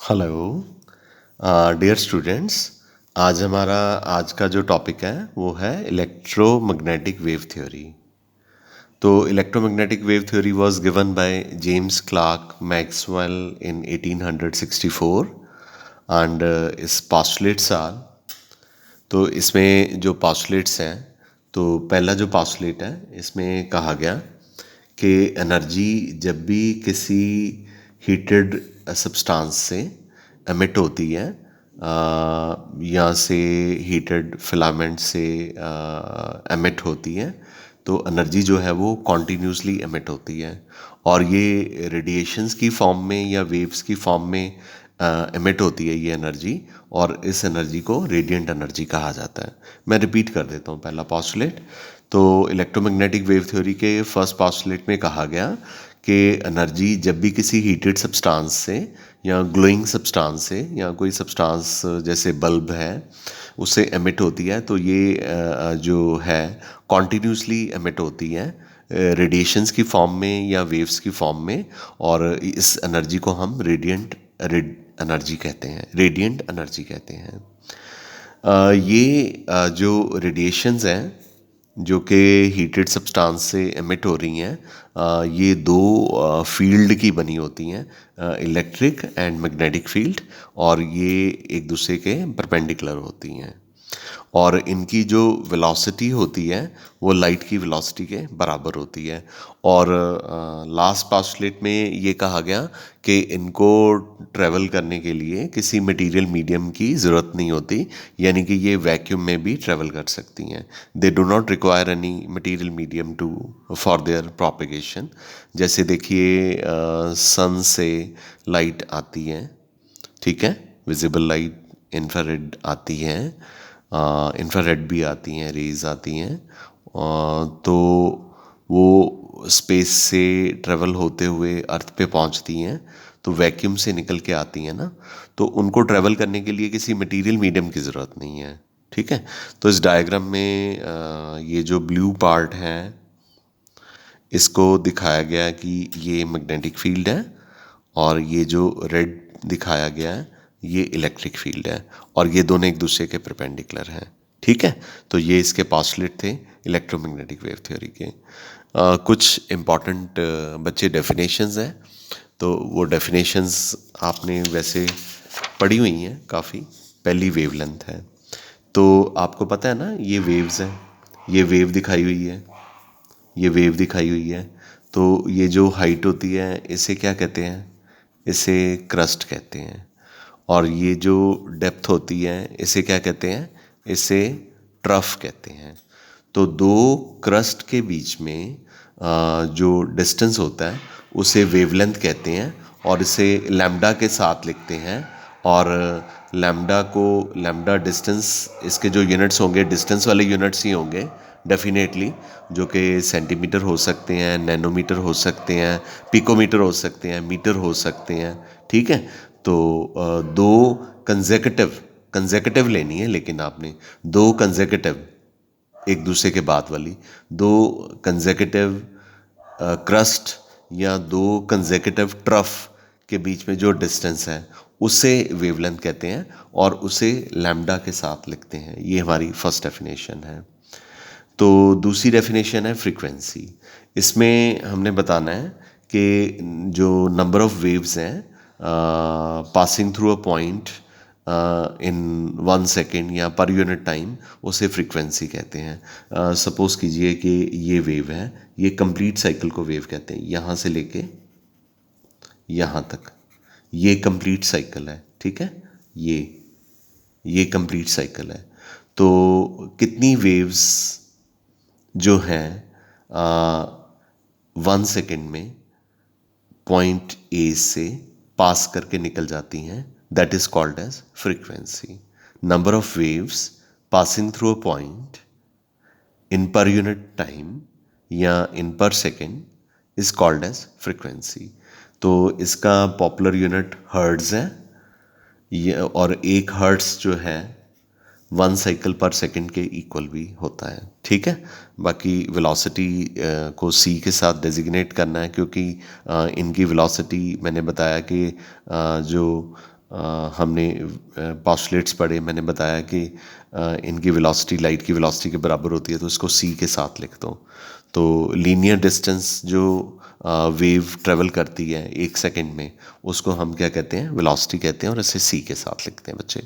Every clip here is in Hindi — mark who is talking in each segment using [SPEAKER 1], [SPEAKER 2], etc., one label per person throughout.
[SPEAKER 1] Hello dear students. आज का जो टॉपिक है वो है इलेक्ट्रोमैग्नेटिक वेव थ्योरी। तो electromagnetic wave theory was given by James Clerk Maxwell in 1864 and is postulates are. तो इसमें जो postulates हैं, तो पहला जो postulate है इसमें कहा गया कि एनर्जी जब भी किसी हीटेड सब्सटेंस से एमिट होती है या से हीटेड फिलामेंट से एमिट होती है, तो एनर्जी जो है वो कॉन्टीन्यूसली एमिट होती है और ये रेडिएशंस की फॉर्म में या वेव्स की फॉर्म में एमिट होती है ये एनर्जी, और इस एनर्जी को रेडिएंट एनर्जी कहा जाता है। मैं रिपीट कर देता हूँ पहला पॉस्टुलेट। तो इलेक्ट्रोमैग्नेटिक वेव थ्योरी के फर्स्ट पॉस्टुलेट में कहा गया कि एनर्जी जब भी किसी हीटेड सब्सटेंस से या ग्लोइंग सब्सटेंस से या कोई सब्सटेंस जैसे बल्ब है उससे एमिट होती है, तो ये जो है कॉन्टीन्यूसली एमिट होती है रेडिएशंस की फॉर्म में या वेव्स की फॉर्म में, और इस एनर्जी को हम एनर्जी कहते हैं, रेडिएंट एनर्जी कहते हैं। जो रेडिएशंस हैं जो कि हीटेड सब्सटेंस से एमिट हो रही हैं, ये दो फील्ड की बनी होती हैं, इलेक्ट्रिक एंड मैग्नेटिक फील्ड, और ये एक दूसरे के परपेंडिकुलर होती हैं और इनकी जो वेलोसिटी होती है वो लाइट की वेलोसिटी के बराबर होती है। और लास्ट पास्टलेट में ये कहा गया कि इनको ट्रैवल करने के लिए किसी मटेरियल मीडियम की ज़रूरत नहीं होती, यानी कि ये वैक्यूम में भी ट्रैवल कर सकती हैं। They do not require any material medium to for their propagation. जैसे देखिए सन से लाइट आती है, ठीक है, विजिबल लाइट, इंफ्रारेड आती है, इंफ्रारेड भी आती हैं, रेज आती हैं, तो वो स्पेस से ट्रेवल होते हुए अर्थ पे पहुंचती हैं, तो वैक्यूम से निकल के आती हैं ना, तो उनको ट्रेवल करने के लिए किसी मटेरियल मीडियम की ज़रूरत नहीं है। ठीक है, तो इस डायग्राम में ये जो ब्लू पार्ट है इसको दिखाया गया है कि ये मैग्नेटिक फील्ड है, और ये जो रेड दिखाया गया है ये इलेक्ट्रिक फील्ड है, और ये दोनों एक दूसरे के परपेंडिकुलर हैं। ठीक है, तो ये इसके पॉस्टुलेट थे इलेक्ट्रोमैग्नेटिक वेव थ्योरी के। कुछ इम्पॉर्टेंट बच्चे डेफिनेशंस हैं, तो वो डेफिनेशंस आपने वैसे पढ़ी हुई हैं काफ़ी। पहली वेवलेंथ है, तो आपको पता है ना ये वेव्स हैं, ये वेव दिखाई हुई है, ये वेव दिखाई हुई है, तो ये जो हाइट होती है इसे क्या कहते हैं, इसे क्रस्ट कहते हैं, और ये जो डेप्थ होती है इसे क्या कहते हैं, इसे ट्रफ कहते हैं। तो दो क्रस्ट के बीच में जो डिस्टेंस होता है उसे वेवलेंथ कहते हैं, और इसे लैम्डा के साथ लिखते हैं। और लैम्डा डिस्टेंस, इसके जो यूनिट्स होंगे डिस्टेंस वाले यूनिट्स ही होंगे डेफिनेटली, जो कि सेंटीमीटर हो सकते हैं, नैनोमीटर हो सकते हैं, पिकोमीटर हो सकते हैं, मीटर हो सकते हैं। ठीक है, तो दो कंसेक्यूटिव लेनी है, लेकिन आपने दो कंसेक्यूटिव एक दूसरे के बाद वाली दो कंसेक्यूटिव क्रस्ट या दो कंसेक्यूटिव ट्रफ के बीच में जो डिस्टेंस है उसे वेवलेंथ कहते हैं, और उसे लैम्डा के साथ लिखते हैं। ये हमारी फर्स्ट डेफिनेशन है। तो दूसरी डेफिनेशन है फ्रीक्वेंसी। इसमें हमने बताना है कि जो नंबर ऑफ वेव्स हैं passing through a point in 1 second या पर यूनिट टाइम, उसे फ्रीक्वेंसी कहते हैं। सपोज कीजिए कि ये वेव है, ये कंप्लीट साइकिल को वेव कहते हैं, यहाँ से लेके यहाँ तक ये कंप्लीट साइकिल है। ठीक है, ये कंप्लीट साइकिल है। तो कितनी वेव्स जो हैं 1 सेकेंड में पॉइंट ए से पास करके निकल जाती हैं, that is called as frequency. Number of waves passing through a point in per unit time या in per second is called as frequency. तो इसका पॉपुलर यूनिट हर्ट्ज है, ये, और एक हर्ट्ज जो है 1 साइकिल पर सेकंड के इक्वल भी होता है। ठीक है, बाकी वेलोसिटी को c के साथ डेजिग्नेट करना है, क्योंकि इनकी वेलोसिटी मैंने बताया कि जो हमने पॉस्टुलेट्स पढ़े, मैंने बताया कि इनकी वेलोसिटी लाइट की वेलोसिटी के बराबर होती है, तो इसको c के साथ लिखता हूँ। तो लीनियर डिस्टेंस जो वेव ट्रेवल करती है 1 सेकेंड में, उसको हम क्या कहते हैं, वेलोसिटी कहते हैं, और इसे c के साथ लिखते हैं बच्चे।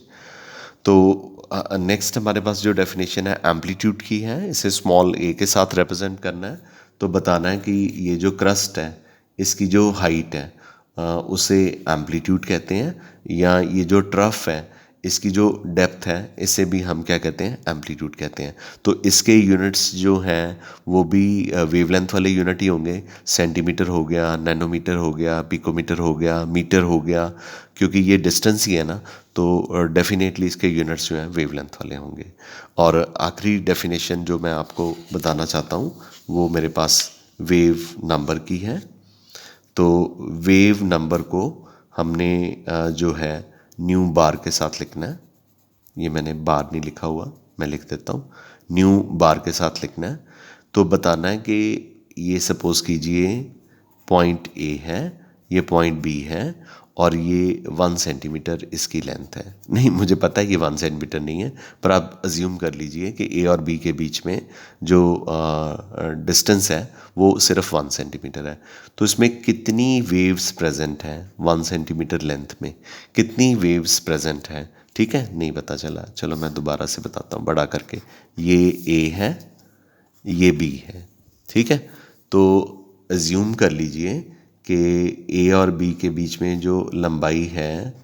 [SPEAKER 1] तो नेक्स्ट हमारे पास जो डेफिनेशन है एम्पलीट्यूड की है, इसे स्मॉल a के साथ रिप्रेजेंट करना है। तो बताना है कि ये जो क्रस्ट है इसकी जो हाइट है उसे एम्पलीट्यूड कहते हैं, या ये जो ट्रफ है इसकी जो डेप्थ है इसे भी हम क्या कहते हैं, एम्पलीट्यूड कहते हैं। तो इसके यूनिट्स जो हैं वो भी वेवलेंथ वाले यूनिट ही होंगे। सेंटीमीटर हो गया, नैनोमीटर हो गया, पिकोमीटर हो गया, मीटर हो गया, क्योंकि ये डिस्टेंस ही है ना, तो डेफिनेटली इसके यूनिट्स जो हैं वेवलेंथ वाले होंगे। और आखिरी डेफिनेशन जो मैं आपको बताना चाहता हूँ वो मेरे पास वेव नंबर की है। तो वेव नंबर को हमने जो है न्यू बार के साथ लिखना है। ये मैंने बार नहीं लिखा हुआ, मैं लिख देता हूँ, न्यू बार के साथ लिखना है। तो बताना है कि ये सपोज़ कीजिए पॉइंट ए है, ये पॉइंट बी है, और ये 1 सेंटीमीटर इसकी लेंथ है। नहीं, मुझे पता है ये 1 सेंटीमीटर नहीं है, पर आप अज्यूम कर लीजिए कि ए और बी के बीच में जो डिस्टेंस है वो सिर्फ 1 सेंटीमीटर है। तो इसमें कितनी वेव्स प्रेजेंट हैं 1 सेंटीमीटर लेंथ में, कितनी वेव्स प्रेजेंट हैं, ठीक है, नहीं पता चला। चलो मैं दोबारा से बताता हूँ बड़ा करके। ये ए है, ये बी है, ठीक है। तो अज्यूम कर लीजिए कि ए और बी के बीच में जो लंबाई है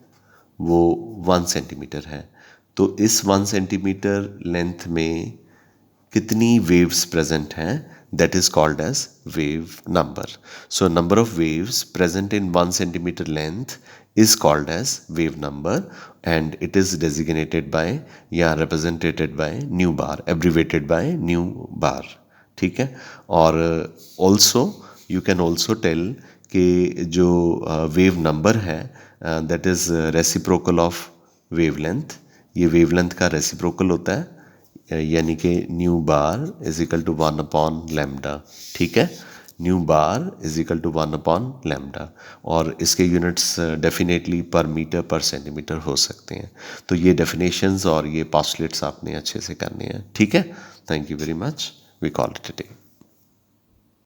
[SPEAKER 1] वो 1 सेंटीमीटर है। तो इस 1 सेंटीमीटर लेंथ में कितनी वेव्स प्रेजेंट हैं, that is called as wave number. So number of waves present in 1 centimeter length is called as wave number, and it is designated by या represented by nu bar, abbreviated by nu bar, ठीक है। और also you can also tell कि जो wave number है that is reciprocal of wavelength, ये wavelength का reciprocal होता है, यानी कि nu bar is equal to 1/λ, ठीक है। Nu bar is equal to 1/λ, और इसके units definitely per metre per centimetre हो सकते हैं। तो ये डेफिनेशंस और ये पोस्टुलेट्स आपने अच्छे से करने हैं, ठीक है। Thank you very much, we call it a day.